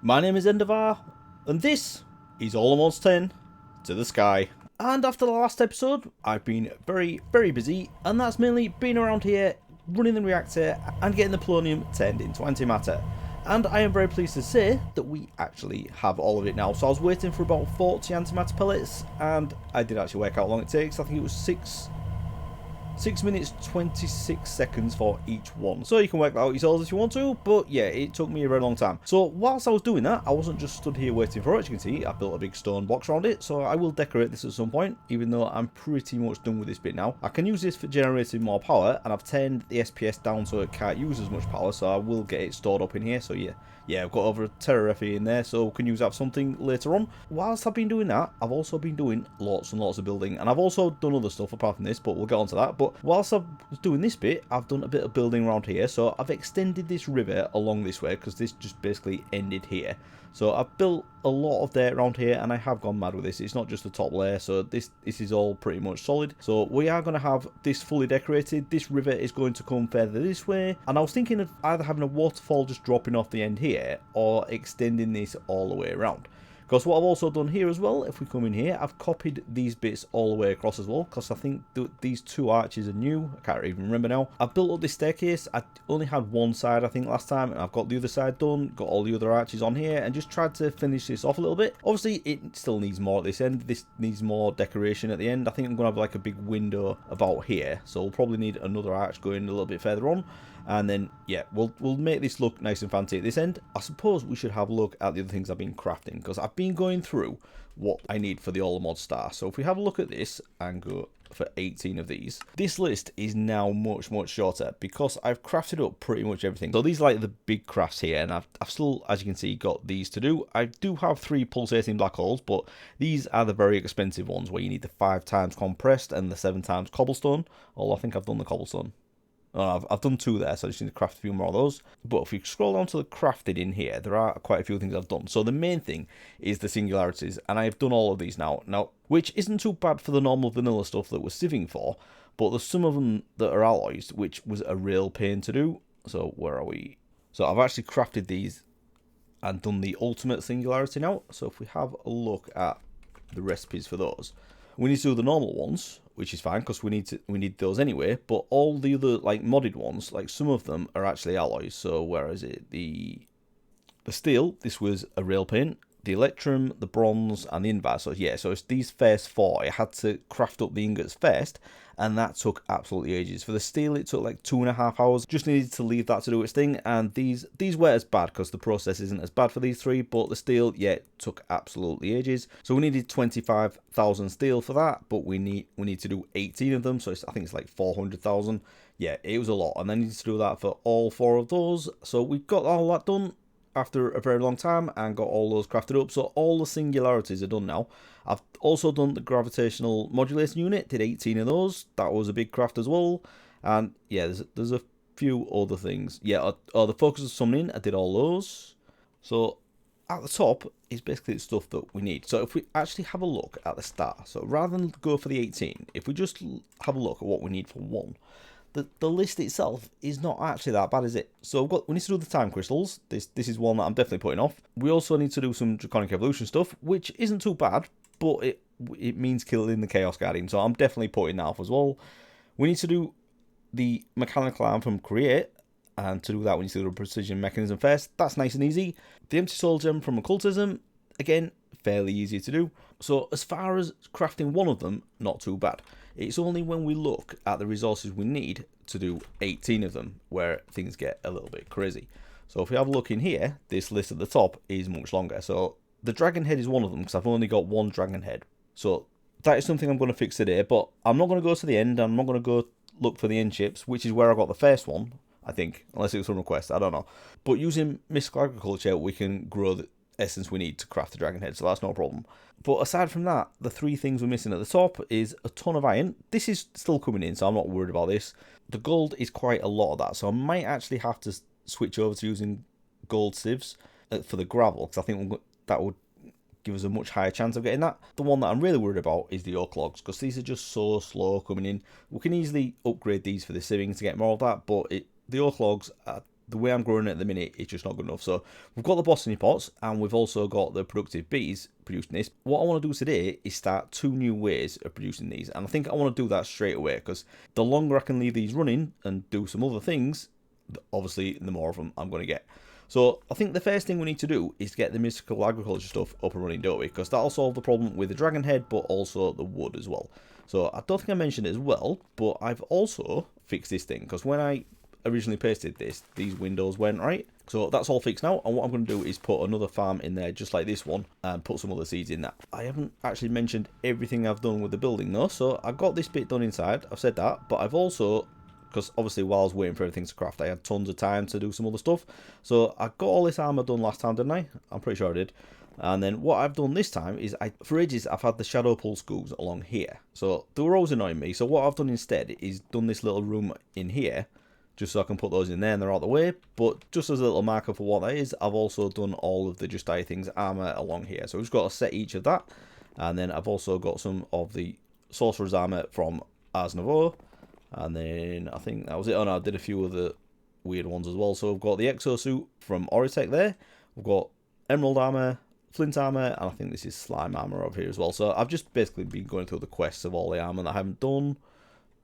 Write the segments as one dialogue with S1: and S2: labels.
S1: My name is Endevar, and this is All Mods 10 to the Sky. And after the last episode, I've been very busy, and that's mainly been around here, running the reactor and getting the polonium turned into antimatter. And I am very pleased to say that we actually have all of it now. So I was waiting for about 40 antimatter pellets, and I did actually work out how long it takes. I think it was 6 minutes 26 seconds for each one, so you can work that out yourselves if you want to, but yeah, it took me a very long time. So whilst I was doing that, I wasn't just stood here waiting for it. As you can see, I built a big stone box around it, so I will decorate this at some point, even though I'm pretty much done with this bit now. I can use this for generating more power, and I've turned the SPS down so it can't use as much power, so I will get it stored up in here. So yeah, I've got over a terarefi in there, so we can use that for something later on. Whilst I've been doing that, I've also been doing lots and lots of building, and I've also done other stuff apart from this, but we'll get on to that. But whilst I was doing this bit, I've done a bit of building around here, so I've extended this river along this way, because this just basically ended here. So I've built a lot of dirt around here, and I have gone mad with this. It's not just the top layer, so this is all pretty much solid. So we are going to have this fully decorated. This river is going to come further this way, and I was thinking of either having a waterfall just dropping off the end here, or extending this all the way around. Because what I've also done here as well, if we come in here, I've copied these bits all the way across as well, because I think these two arches are new. I can't even remember now. I've built up this staircase. I only had one side, I think, last time, and I've got the other side done, got all the other arches on here, and just tried to finish this off a little bit. Obviously, it still needs more at this end. This needs more decoration at the end. I think I'm going to have like a big window about here, so we'll probably need another arch going a little bit further on. And then, yeah, we'll make this look nice and fancy at this end. I suppose we should have a look at the other things I've been crafting, because I've been going through what I need for the All Mod star. So if we have a look at this and go for 18 of these, this list is now much shorter, because I've crafted up pretty much everything. So these are like the big crafts here, and I've still, as you can see, got these to do. I do have 3 pulsating black holes, but these are the very expensive ones, where you need the 5 times compressed and the 7 times cobblestone. Although I think I've done the cobblestone. I've done 2 there, so I just need to craft a few more of those. But if you scroll down to the crafted in here, there are quite a few things I've done. So the main thing is the singularities, and I've done all of these now. Which isn't too bad for the normal vanilla stuff that we're sieving for, but there's some of them that are alloys, which was a real pain to do. So where are we? So I've actually crafted these and done the ultimate singularity now. So if we have a look at the recipes for those, we need to do the normal ones, which is fine because we need those anyway. But all the other like modded ones, like some of them are actually alloys. So where is it? The steel, this was a real pain. The electrum, the bronze, and the invar. So yeah, so it's these first 4. I had to craft up the ingots first, and that took absolutely ages. For the steel, it took like 2.5 hours. Just needed to leave that to do its thing, and these weren't as bad because the process isn't as bad for these 3. But the steel, yeah, it took absolutely ages. So we needed 25,000 steel for that, but we need to do 18 of them. So I think it's like 400,000. Yeah, it was a lot, and then needed to do that for all 4 of those. So we got all that done after a very long time and got all those crafted up. So all the singularities are done now. I've also done the gravitational modulation unit, did 18 of those. That was a big craft as well. And yeah, there's a few other things. Yeah, the focus of summoning, I did all those. So at the top is basically the stuff that we need. So if we actually have a look at the start, so rather than go for the 18, if we just have a look at what we need for 1, the list itself is not actually that bad, is it? So we need to do the time crystals. This is one that I'm definitely putting off. We also need to do some draconic evolution stuff, which isn't too bad, but it means killing the chaos guardian. So I'm definitely putting that off as well. We need to do the mechanical arm from create, and to do that we need to do the precision mechanism first. That's nice and easy. The empty soul gem from occultism, again, fairly easy to do. So as far as crafting 1 of them, not too bad. It's only when we look at the resources we need to do 18 of them where things get a little bit crazy. So if we have a look in here, this list at the top is much longer. So the dragon head is one of them, because I've only got 1 dragon head. So that is something I'm going to fix today, but I'm not going to go to the end. I'm not going to go look for the end chips, which is where I got the first one, I think, unless it was from request, I don't know. But using mystical agriculture, we can grow the essence we need to craft the dragon head, so that's no problem. But aside from that, the 3 things we're missing at the top is a ton of iron. This is still coming in, so I'm not worried about this. The gold is quite a lot of that, so I might actually have to switch over to using gold sieves for the gravel, because I think that would give us a much higher chance of getting that. The one that I'm really worried about is the oak logs, because these are just so slow coming in. We can easily upgrade these for the sieving to get more of that, but the oak logs are the way I'm growing it at the minute is just not good enough. So we've got the bossini pots, and we've also got the productive bees producing this. What I want to do today is start 2 new ways of producing these, and I think I want to do that straight away, because the longer I can leave these running and do some other things, obviously the more of them I'm going to get. So I think the first thing we need to do is get the mystical agriculture stuff up and running, don't we? Because that'll solve the problem with the dragon head, but also the wood as well. So I don't think I mentioned it as well, but I've also fixed this thing, because when I originally pasted this, these windows went right. So that's all fixed now, and what I'm going to do is put another farm in there just like this one and put some other seeds in that. I haven't actually mentioned everything I've done with the building though, so I got this bit done inside, I've said that, but I've also, because obviously while I was waiting for everything to craft, I had tons of time to do some other stuff. So I got all this armor done last time, didn't I? I'm pretty sure I did. And then what I've done this time is, for ages, I've had the shadow pulse ghouls along here. So they were always annoying me. So what I've done instead is done this little room in here, just so I can put those in there and they're out of the way. But just as a little marker for what that is, I've also done all of the Just Die Things armor along here. So we've just got to set each of that. And then I've also got some of the Sorcerer's armor from Ars Nova. And then I think that was it. Oh no, I did a few of the weird ones as well. So we've got the exosuit from Oritech there. We've got emerald armor, flint armor, and I think this is slime armor over here as well. So I've just basically been going through the quests of all the armor that I haven't done.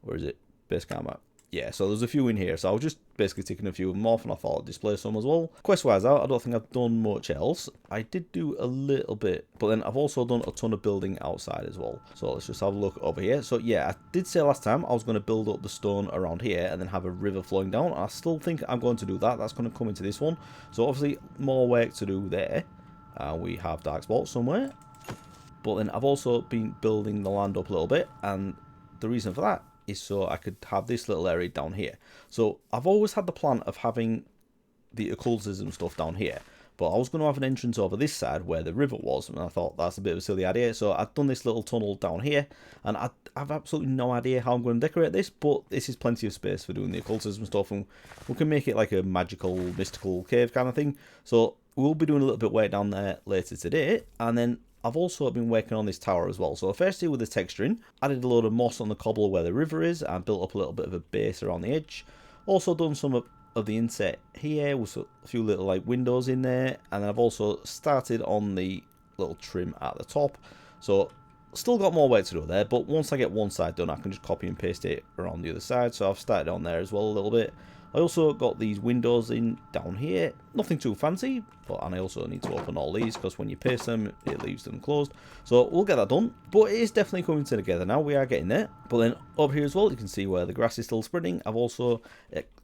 S1: Where is it? Basic armor. Yeah, so there's a few in here. So I was just basically taking a few of them off, and I thought I'd display some as well. Quest-wise out, I don't think I've done much else. I did do a little bit, but then I've also done a ton of building outside as well. So let's just have a look over here. So yeah, I did say last time I was going to build up the stone around here and then have a river flowing down. I still think I'm going to do that. That's going to come into this one. So obviously more work to do there. We have dark spots somewhere. But then I've also been building the land up a little bit, and the reason for that is so I could have this little area down here. So I've always had the plan of having the occultism stuff down here, but I was going to have an entrance over this side where the river was, and I thought that's a bit of a silly idea. So I've done this little tunnel down here, and I've absolutely no idea how I'm going to decorate this, but this is plenty of space for doing the occultism stuff, and we can make it like a magical, mystical cave kind of thing. So we'll be doing a little bit of work down there later today, and then I've also been working on this tower as well. So firstly with the texturing, added a load of moss on the cobble where the river is, and built up a little bit of a base around the edge. Also done some of the inset here with a few little like windows in there, and then I've also started on the little trim at the top. So still got more work to do there, but once I get one side done, I can just copy and paste it around the other side. So I've started on there as well a little bit. I also got these windows in down here, nothing too fancy, and I also need to open all these because when you paste them, it leaves them closed. So we'll get that done, but it is definitely coming together now. We are getting there. But then over here as well, you can see where the grass is still spreading. I've also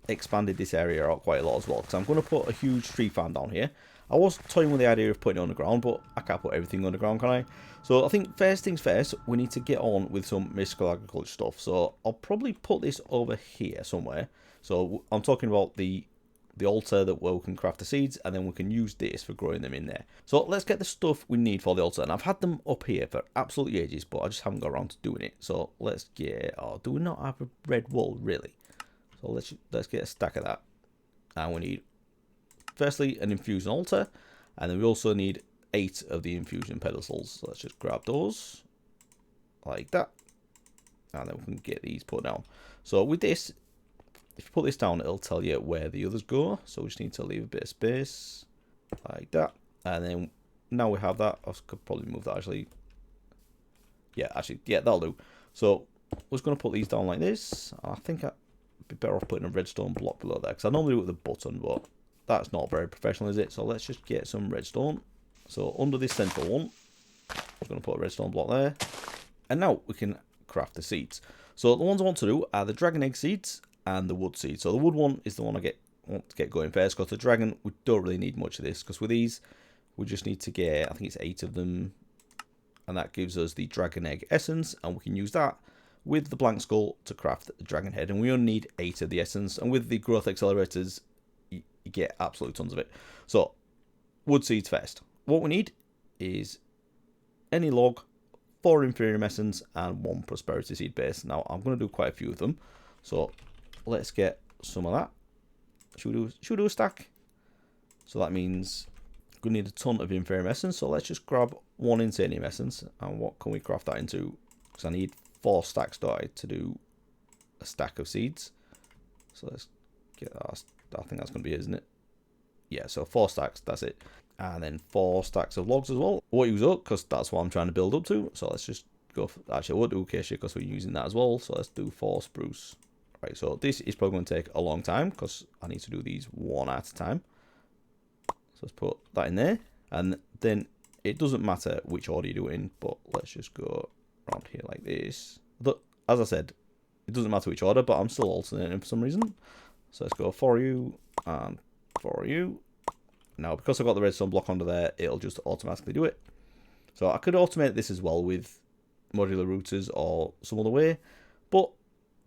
S1: expanded this area out quite a lot as well, because I'm going to put a huge tree farm down here. I was toying with the idea of putting it underground, but I can't put everything underground, can I? So I think first things first, we need to get on with some mystical agriculture stuff. So I'll probably put this over here somewhere. So I'm talking about the altar that we can craft the seeds, and then we can use this for growing them in there. So let's get the stuff we need for the altar, and I've had them up here for absolutely ages, but I just haven't got around to doing it. So let's get, do we not have a red wool really? So let's get a stack of that, and we need firstly an infusion altar, and then we also need 8 of the infusion pedestals. So let's just grab those like that, and then we can get these put down. So with this, if you put this down, it'll tell you where the others go. So we just need to leave a bit of space like that. And then now we have that. I could probably move that actually. Yeah, that'll do. So we're just going to put these down like this. I think I'd be better off putting a redstone block below there, because I normally do it with a button, but that's not very professional, is it? So let's just get some redstone. So under this central one, I'm going to put a redstone block there. And now we can craft the seeds. So the ones I want to do are the dragon egg seeds and the wood seed. So the wood one is the one I want to get going first, because the dragon, we don't really need much of this, because with these we just need to get, I think it's 8 of them, and that gives us the dragon egg essence, and we can use that with the blank skull to craft the dragon head, and we only need 8 of the essence, and with the growth accelerators you get absolutely tons of it. So wood seeds first. What we need is any log, 4 inferior essence, and 1 prosperity seed base. Now I'm going to do quite a few of them, so let's get some of that. Should we do a stack? So that means we need a ton of inferior essence. So let's just grab 1 insanium essence. And what can we craft that into? Because I need 4 stacks, don't I, to do a stack of seeds. So let's get that I think that's going to be it, isn't it? Yeah, so 4 stacks, that's it. And then 4 stacks of logs as well. I won't use oak because that's what I'm trying to build up to. So let's just go for, actually I won't do acacia because we're using that as well. So let's do 4 spruce. Right, so this is probably going to take a long time because I need to do these one at a time. So let's put that in there. And then it doesn't matter which order you do it in, but let's just go around here like this. But as I said, it doesn't matter which order, but I'm still alternating for some reason. So let's go for you and for you. Now, because I've got the redstone block under there, it'll just automatically do it. So I could automate this as well with modular routers or some other way, but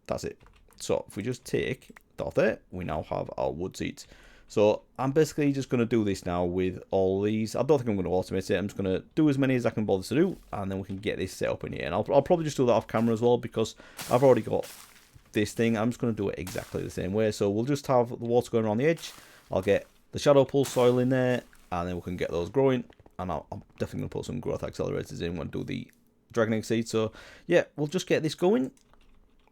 S1: that's it. So if we just take that off there, we now have our wood seeds. So I'm basically just going to do this now with all these. I don't think I'm going to automate it. I'm just going to do as many as I can bother to do, and then we can get this set up in here. And I'll probably just do that off camera as well, because I've already got this thing. I'm just going to do it exactly the same way. So we'll just have the water going around the edge. I'll get the shadow pulse soil in there, and then we can get those growing. And I'm definitely going to put some growth accelerators in when I do the dragon egg seed. So yeah, we'll just get this going.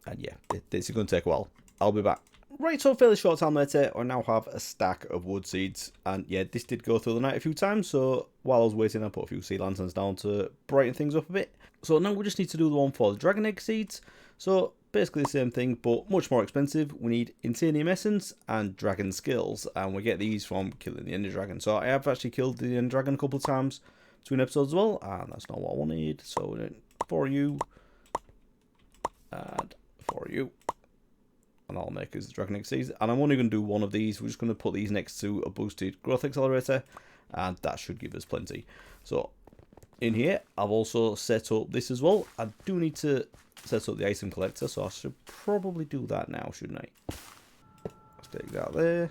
S1: And yeah, this is going to take a while. I'll be back. Right, so fairly short time later, I now have a stack of wood seeds. And yeah, this did go through the night a few times. So while I was waiting, I put a few sea lanterns down to brighten things up a bit. So now we just need to do the one for the dragon egg seeds. So basically the same thing, but much more expensive. We need Insanium Essence and Dragon Skills, and we get these from killing the Ender Dragon. So I have actually killed the Ender Dragon a couple of times between episodes as well, and that's not what I wanted. So for you, and for you, and I'll make as Dragon Egg Seeds. And I'm only going to do one of these. We're just going to put these next to a boosted growth accelerator, and that should give us plenty. So in here, I've also set up this as well. I do need to set up the item collector, so I should probably do that now, shouldn't I? Let's take that there,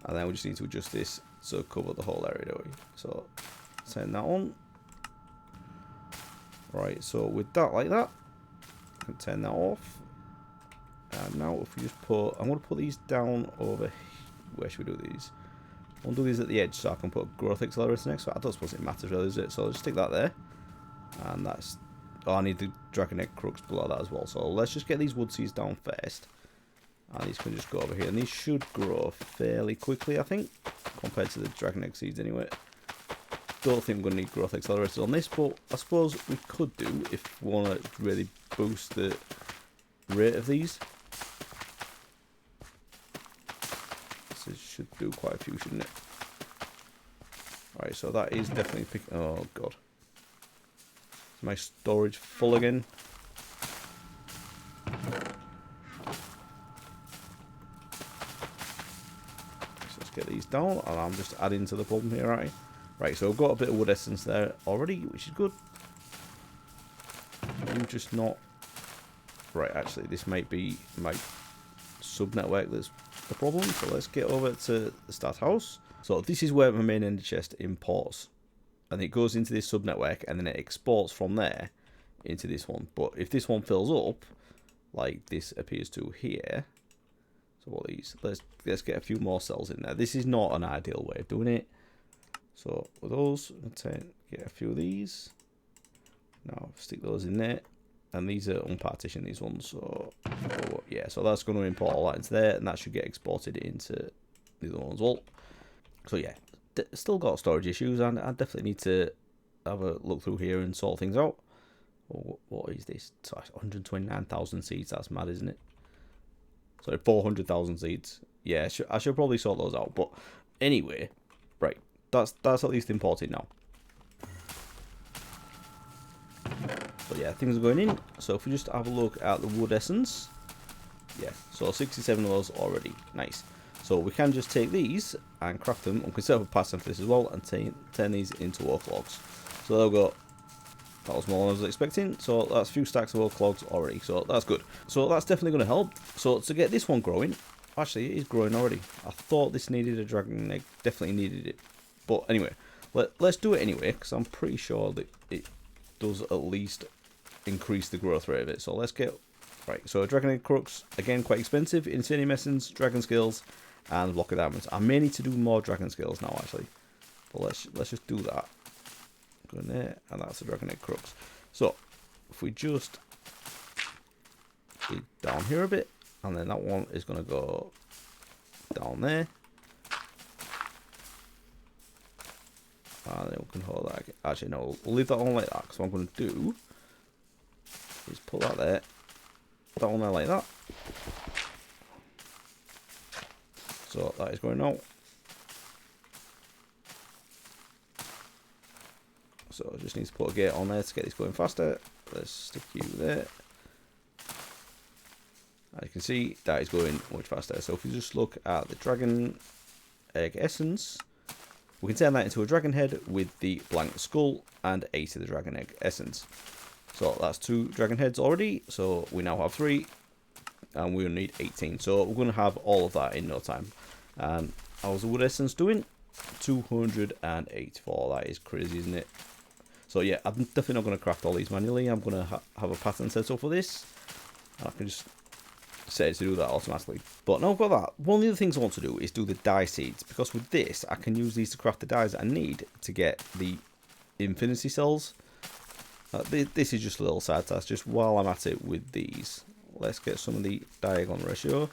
S1: and then we just need to adjust this to cover the whole area, don't we? So turn that on. Right, so with that like that, I can turn that off. And now if we just put, I'm going to put these down over here. Where should we do these? I'll do these at the edge so I can put growth accelerator next to it. I don't suppose it matters really, does it? So I'll just stick that there. And that's, oh, I need the dragon egg crooks below that as well. So let's just get these wood seeds down first. And these can just go over here. And these should grow fairly quickly, I think, compared to the dragon egg seeds anyway. Don't think we're going to need growth accelerators on this, but I suppose we could do if we want to really boost the rate of these. This should do quite a few, shouldn't it? Right, so that is definitely picking. Oh god, is my storage full again? Let's get these down, and I'm just adding to the problem here, right? Right, so I've got a bit of wood essence there already, which is good. I'm just not. Right, actually, this might be my sub-network that's the problem. So let's get over to the start house. So this is where my main ender chest imports. And it goes into this sub-network, and then it exports from there into this one. But if this one fills up, like this appears to here. So what these? Let's get a few more cells in there. This is not an ideal way of doing it. So with those, let's get a few of these. Now stick those in there. And these are unpartitioned, these ones. So yeah, so that's going to import all that into there, and that should get exported into the other ones as well. So yeah, still got storage issues, and I definitely need to have a look through here and sort things out. Oh, what is this? 129,000 seeds. That's mad, isn't it? Sorry, 400,000 seeds. Yeah, I should probably sort those out. But anyway, right, that's at least imported now. But yeah, things are going in. So if we just have a look at the wood essence, yeah, so 67 of those already. Nice. So we can just take these and craft them, and we can set up a pattern for this as well, and turn these into oak logs. So they'll go. That was more than I was expecting. So that's a few stacks of oak logs already. So that's good. So that's definitely going to help. So to get this one growing, actually it is growing already. I thought this needed a dragon egg. Definitely needed it. But anyway, let's do it anyway, because I'm pretty sure that it does at least increase the growth rate of it. So let's get right. So dragon egg crooks, again quite expensive. Insanium essence, dragon skills, and block of diamonds. I may need to do more dragon skills now actually, but let's just do that. Go in there, and that's the dragon egg crooks. So if we just dig down here a bit, and then that one is going to go down there. And then we can hold that again. Actually, no, we'll leave that on like that. Because what I'm going to do is put that there. Put that on there like that. So that is going out. So I just need to put a gate on there to get this going faster. Let's stick you there. As you can see, that is going much faster. So if you just look at the dragon egg essence, we can turn that into a dragon head with the blank skull and 8 of the dragon egg essence. So that's 2 dragon heads already. So we now have 3, and we'll need 18. So we're going to have all of that in no time. And how's the wood essence doing? 284. That is crazy, isn't it? So yeah, I'm definitely not going to craft all these manually. I'm going to have a pattern set up for this. And I can just set it to do that automatically. But now I've got that, one of the other things I want to do is do the dye seeds, because with this I can use these to craft the dyes that I need to get the infinity cells. This is just a little side task just while I'm at it with these. Let's get some of the diagon ratio,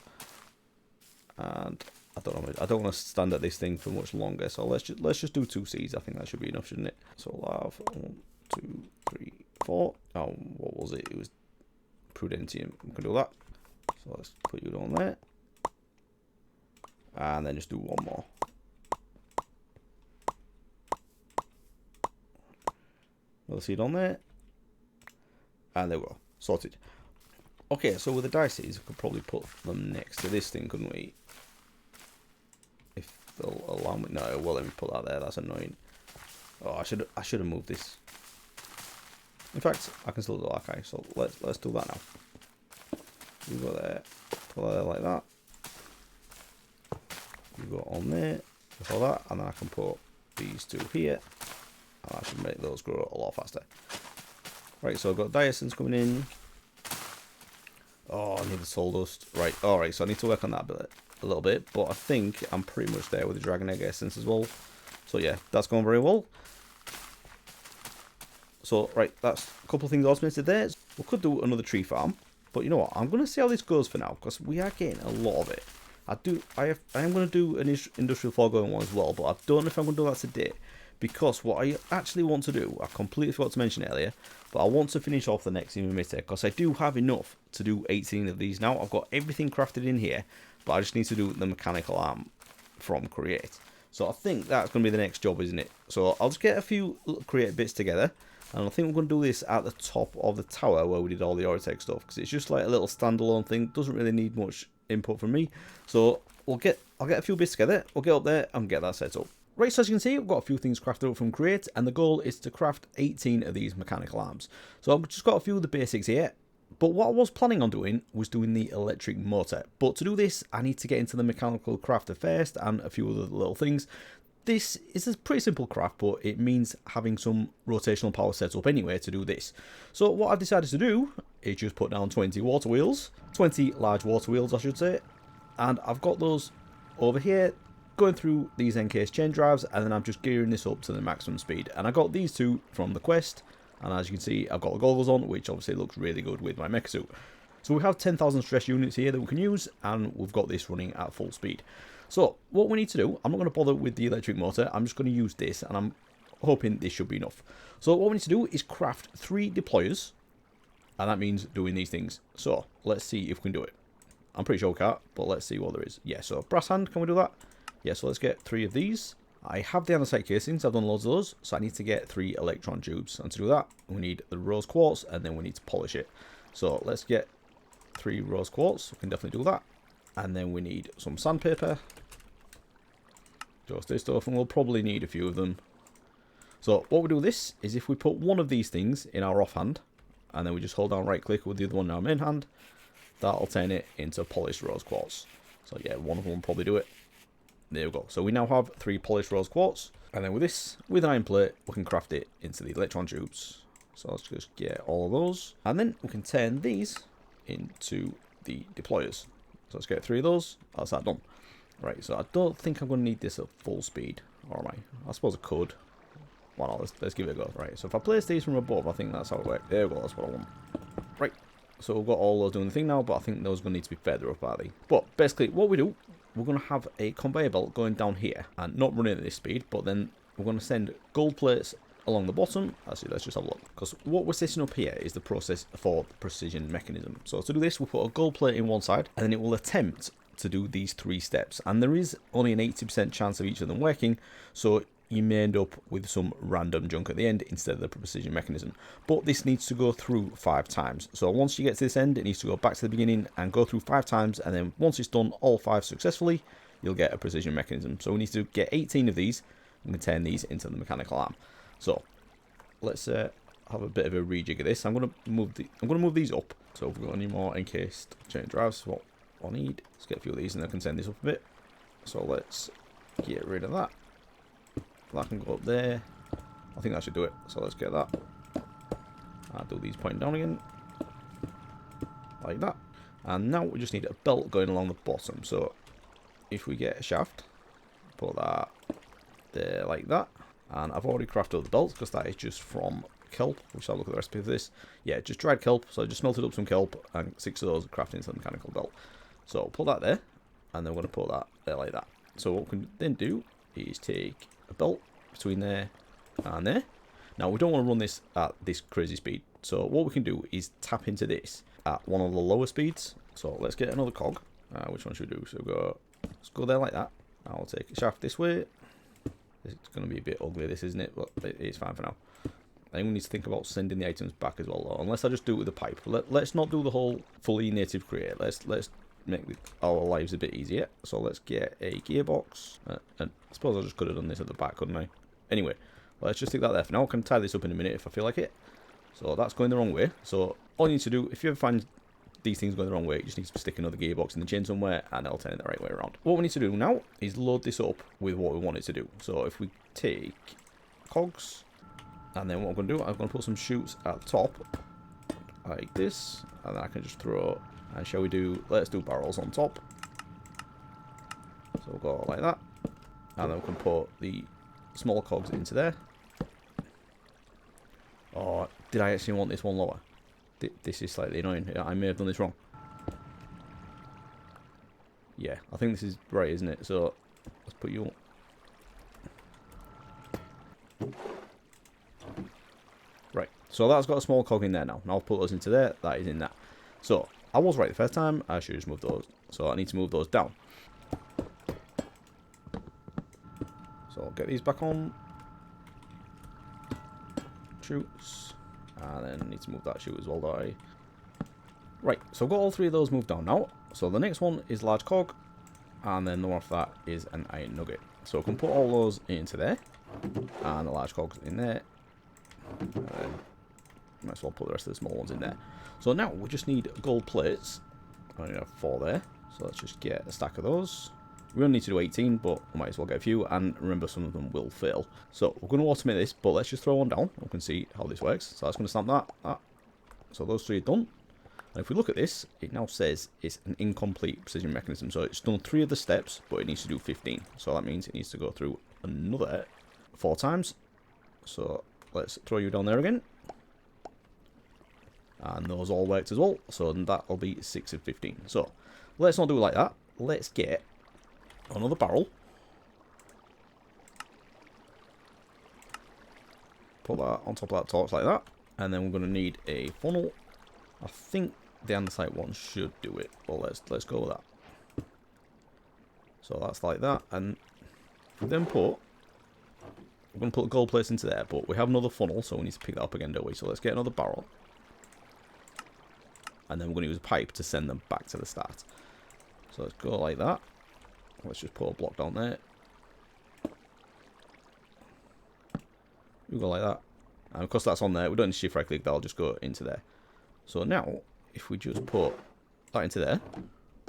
S1: and I don't want to stand at this thing for much longer, so let's just do 2 seeds. I think that should be enough, shouldn't it? So we'll have 1, 2, 3, 4. Oh, what was it? It was prudentium. We can do that. So let's put you on there. And then just do 1 more. Another seed on there. And there we go. Sorted. Okay, so with the dye seeds, we could probably put them next to this thing, couldn't we? If they'll allow me. No, well, let me put that there. That's annoying. Oh, I should have moved this. In fact, I can still do that. Okay, so let's do that now. You go there, put that there like that. You go on there, before that, and then I can put these 2 here, and that should make those grow a lot faster. Right, so I've got diasins coming in. Oh, I need the soul dust. Right, alright, so I need to work on that a little bit, but I think I'm pretty much there with the dragon egg essence as well. So yeah, that's going very well. So, right, that's a couple of things automated there. We could do another tree farm. But you know what? I'm going to see how this goes for now, because we are getting a lot of it. I am going to do an industrial foregoing one as well, but I don't know if I'm going to do that today, because what I actually want to do, I completely forgot to mention earlier, but I want to finish off the next emitter, because I do have enough to do 18 of these now. I've got everything crafted in here, but I just need to do the mechanical arm from create. So I think that's going to be the next job, isn't it? So I'll just get a few create bits together. And I think we're going to do this at the top of the tower where we did all the Oritech stuff, because it's just like a little standalone thing. Doesn't really need much input from me. So I'll get a few bits together. We'll get up there and get that set up. Right, so as you can see, I've got a few things crafted up from Create, and the goal is to craft 18 of these mechanical arms. So I've just got a few of the basics here. But what I was planning on doing was doing the electric motor. But to do this, I need to get into the mechanical crafter first and a few other little things. This is a pretty simple craft, but it means having some rotational power set up anyway to do this. So what I've decided to do is just put down 20 water wheels, 20 large water wheels I should say, and I've got those over here going through these encased chain drives, and then I'm just gearing this up to the maximum speed. And I got these 2 from the quest, and as you can see I've got the goggles on, which obviously looks really good with my mecha suit. So we have 10,000 stress units here that we can use, and we've got this running at full speed. So what we need to do, I'm not going to bother with the electric motor, I'm just going to use this, and I'm hoping this should be enough. So what we need to do is craft 3 deployers, and that means doing these things. So let's see if we can do it. I'm pretty sure we can't, but let's see what there is. Yeah, so brass hand, can we do that? Yeah, so let's get 3 of these. I have the andesite casings, I've done loads of those, so I need to get 3 electron tubes. And to do that, we need the rose quartz, and then we need to polish it. So let's get 3 rose quartz, we can definitely do that. And then we need some sandpaper. Just this stuff, and we'll probably need a few of them. So what we do with this is if we put one of these things in our offhand, and then we just hold down right click with the other one in our main hand, that'll turn it into polished rose quartz. So yeah, one of them will probably do it. There we go. So we now have 3 polished rose quartz, and then with this, with an iron plate, we can craft it into the electron tubes. So let's just get all of those, and then we can turn these into the deployers. So let's get 3 of those. That's that done. Right, so I don't think I'm going to need this at full speed, or am I? I suppose I could. Why not? Let's give it a go. Right, so if I place these from above, I think that's how it works. There we go, that's what I want. Right, so we've got all those doing the thing now, but I think those are going to need to be further up, are they? But basically, what we do we're going to have a conveyor belt going down here and not running at this speed, but then we're going to send gold plates along the bottom. Actually, let's just have a look, because what we're setting up here is the process for the precision mechanism. So to do this, we'll put a gold plate in one side, and then it will attempt to do these 3 steps, and there is only an 80% chance of each of them working, so you may end up with some random junk at the end instead of the precision mechanism. But this needs to go through 5 times. So once you get to this end, it needs to go back to the beginning and go through 5 times, and then once it's done all 5 successfully, you'll get a precision mechanism. So we need to get 18 of these and can turn these into the mechanical arm. So let's have a bit of a rejig of this. I'm gonna move these up. So if we've got any more encased chain drives, what I need, let's get a few of these and I can send this up a bit. So let's get rid of that. That can go up there. I think that should do it. So let's get that. I'll do these pointing down again. Like that. And now we just need a belt going along the bottom. So if we get a shaft, put that there like that. And I've already crafted up the belt because that is just from kelp. We'll just have a look at the recipe for this. Yeah, just dried kelp. So I just melted up some kelp and 6 of those are crafted into the mechanical belt. So I'll put that there. And then we're going to put that there like that. So what we can then do is take a belt between there and there. Now we don't want to run this at this crazy speed, so what we can do is tap into this at one of the lower speeds. So let's get another cog. Which one should we do? So let's go there like that. I'll take a shaft this way. It's going to be a bit ugly, this, isn't it? But it's fine for now. I think we need to think about sending the items back as well, though, unless I just do it with a pipe. Let's not do the whole fully native create. Let's make our lives a bit easier. So let's get a gearbox. And I suppose I just could have done this at the back, couldn't I? Anyway, let's just stick that there for now. I can tie this up in a minute if I feel like it. So that's going the wrong way. So all you need to do, if you ever find these things going the wrong way, you just need to stick another gearbox in the chain somewhere and it'll turn it the right way around. What we need to do now is load this up with what we want it to do. So if we take cogs, and then what I'm going to do, I'm going to put some chutes at the top like this, and then I can just throw, and shall we do, let's do barrels on top. So we'll go like that, and then we can put the small cogs into there. Oh, did I actually want this one lower? This is slightly annoying. I may have done this wrong. Yeah, I think this is right, isn't it? So let's put you on. Right, so that's got a small cog in there now. Now I'll put those into there. That is in that. So I was right the first time. I should just move those. So I need to move those down. So I'll get these back on. Shoots. And then I need to move that chute as well, don't I? Right, so I've got all 3 of those moved down now. So the next one is large cog. And then the one after that is an iron nugget. So I can put all those into there. And the large cogs in there. And then might as well put the rest of the small ones in there. So now we just need gold plates. I only have 4 there. So let's just get a stack of those. We only need to do 18, but we might as well get a few. And remember, some of them will fail. So we're going to automate this, but let's just throw one down. We can see how this works. So that's going to stamp that. So those 3 are done. And if we look at this, it now says it's an incomplete precision mechanism. So it's done 3 of the steps, but it needs to do 15. So that means it needs to go through another 4 times. So let's throw you down there again. And those all worked as well. So that'll be 6 of 15. So let's not do it like that. Let's get another barrel. Put that on top of that torch like that. And then we're going to need a funnel. I think the andesite one should do it. Well, let's go with that. So that's like that. And then we're going to put gold plates into there. But we have another funnel, so we need to pick that up again, don't we? So let's get another barrel. And then we're going to use a pipe to send them back to the start. So let's go like that. Let's just put a block down there. We go like that. And because that's on there, we don't need to shift right click, that'll just go into there. So now, if we just put that into there,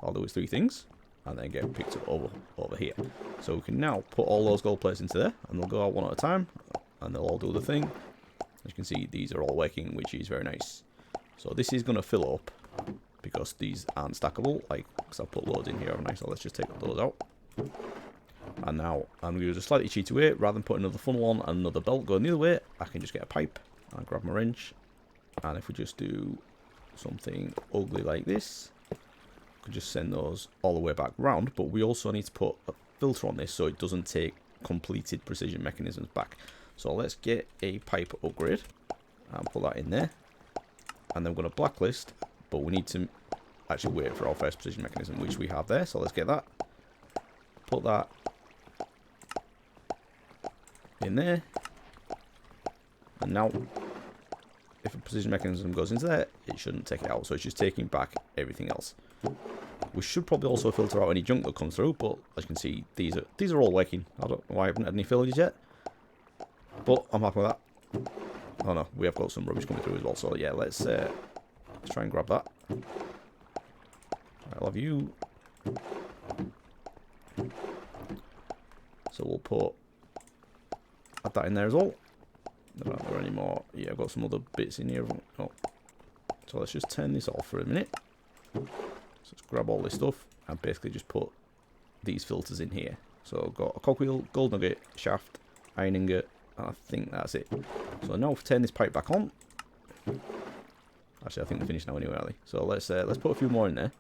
S1: I'll do is 3 things. And then get picked up over here. So we can now put all those gold plates into there. And they'll go out one at a time. And they'll all do the thing. As you can see, these are all working, which is very nice. So this is going to fill up. Because these aren't stackable, because I've put loads in here, haven't I? So let's just take those out. And now I'm going to use a slightly cheater way. Rather than put another funnel on and another belt going the other way, I can just get a pipe and grab my wrench. And if we just do something ugly like this, we can just send those all the way back round, but we also need to put a filter on this so it doesn't take completed precision mechanisms back. So let's get a pipe upgrade and put that in there. And then we're going to blacklist, but we need to actually wait for our first precision mechanism, which we have there. So let's get that. Put that in there. And now, if a precision mechanism goes into there, it shouldn't take it out. So it's just taking back everything else. We should probably also filter out any junk that comes through, but as you can see, these are all working. I don't know why I haven't had any failures yet, but I'm happy with that. Oh no, we have got some rubbish coming through as well. So yeah, let's try and grab that. I love you. So we'll add that in there as well. Are there any more? Yeah, I've got some other bits in here. Oh. So let's just turn this off for a minute. So let's grab all this stuff and basically just put these filters in here. So I've got a cogwheel, gold nugget, shaft, iron ingot, and I think that's it. So now if we turn this pipe back on. Actually, I think we're finished now anyway, are they? So let's put a few more in there.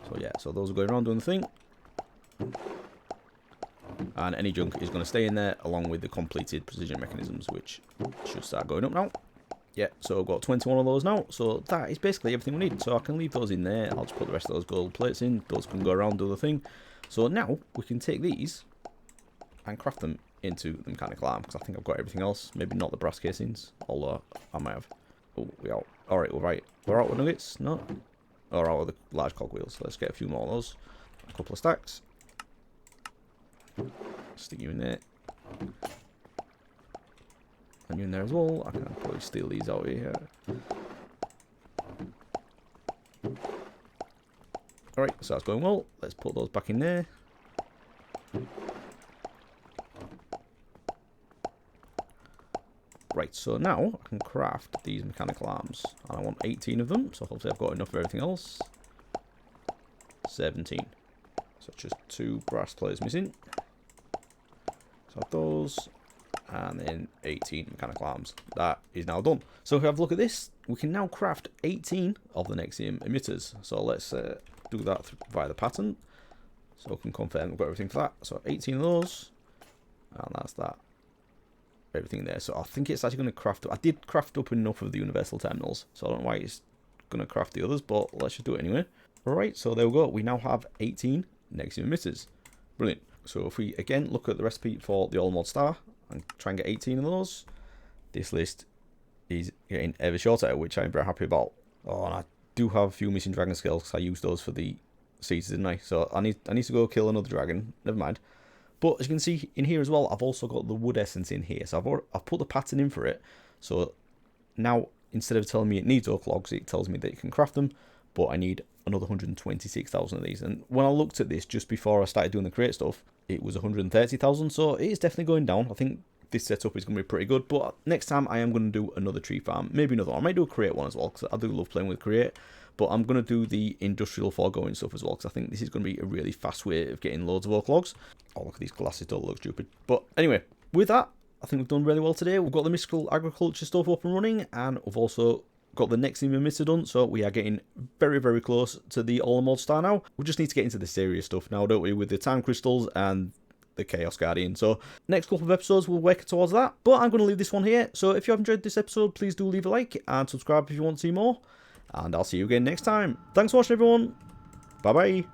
S1: So yeah, so those are going around doing the thing. And any junk is going to stay in there along with the completed precision mechanisms, which should start going up now. Yeah, so I've got 21 of those now. So that is basically everything we need. So I can leave those in there. I'll just put the rest of those gold plates in. Those can go around, do the thing. So now we can take these and craft them into the mechanical arm, because I think I've got everything else. Maybe not the brass casings, although I might have. Oh, we out. Alright, we're right. We're out with nuggets? No? Or out with the large cogwheels. Let's get a few more of those. A couple of stacks. Stick you in there. And you in there as well. I can probably steal these out here. Alright, so that's going well. Let's put those back in there. Right, so now I can craft these mechanical arms. And I want 18 of them, so hopefully I've got enough for everything else. 17. So just 2 brass plates missing. So have those. And then 18 mechanical arms. That is now done. So if we have a look at this, we can now craft 18 of the Nexium emitters. So let's do that via the pattern. So we can confirm we've got everything for that. So 18 of those. And that's that. Everything there. So I think it's actually going to craft. I did craft up enough of the universal terminals. So I don't know why it's going to craft the others, but let's just do it anyway. Alright, so there we go. We now have 18 Nexium emitters. Brilliant. So if we again look at the recipe for the all mod star and try and get 18 of those, this list is getting ever shorter, which I'm very happy about. Oh, and I do have a few missing dragon scales because I used those for the seeds, didn't I? So I need to go kill another dragon. Never mind. But as you can see in here as well, I've also got the wood essence in here. So I've put the pattern in for it. So now instead of telling me it needs oak logs, it tells me that it can craft them. But I need another 126,000 of these. And when I looked at this just before I started doing the crate stuff, it was 130,000. So it is definitely going down. I think this setup is going to be pretty good. But next time I am going to do another tree farm. Maybe another one. I might do a crate one as well, because I do love playing with crate. But I'm going to do the industrial foregoing stuff as well, because I think this is going to be a really fast way of getting loads of oak logs. Oh, look at these glasses, don't look stupid. But anyway, with that, I think we've done really well today. We've got the mystical agriculture stuff up and running, and we've also got the Nexium emitter done, so we are getting very, very close to the all mod star now. We just need to get into the serious stuff now, don't we, with the time crystals and the Chaos Guardian. So next couple of episodes we'll work towards that. But I'm going to leave this one here. So if you have enjoyed this episode, please do leave a like and subscribe if you want to see more. And I'll see you again next time. Thanks for watching, everyone. Bye bye.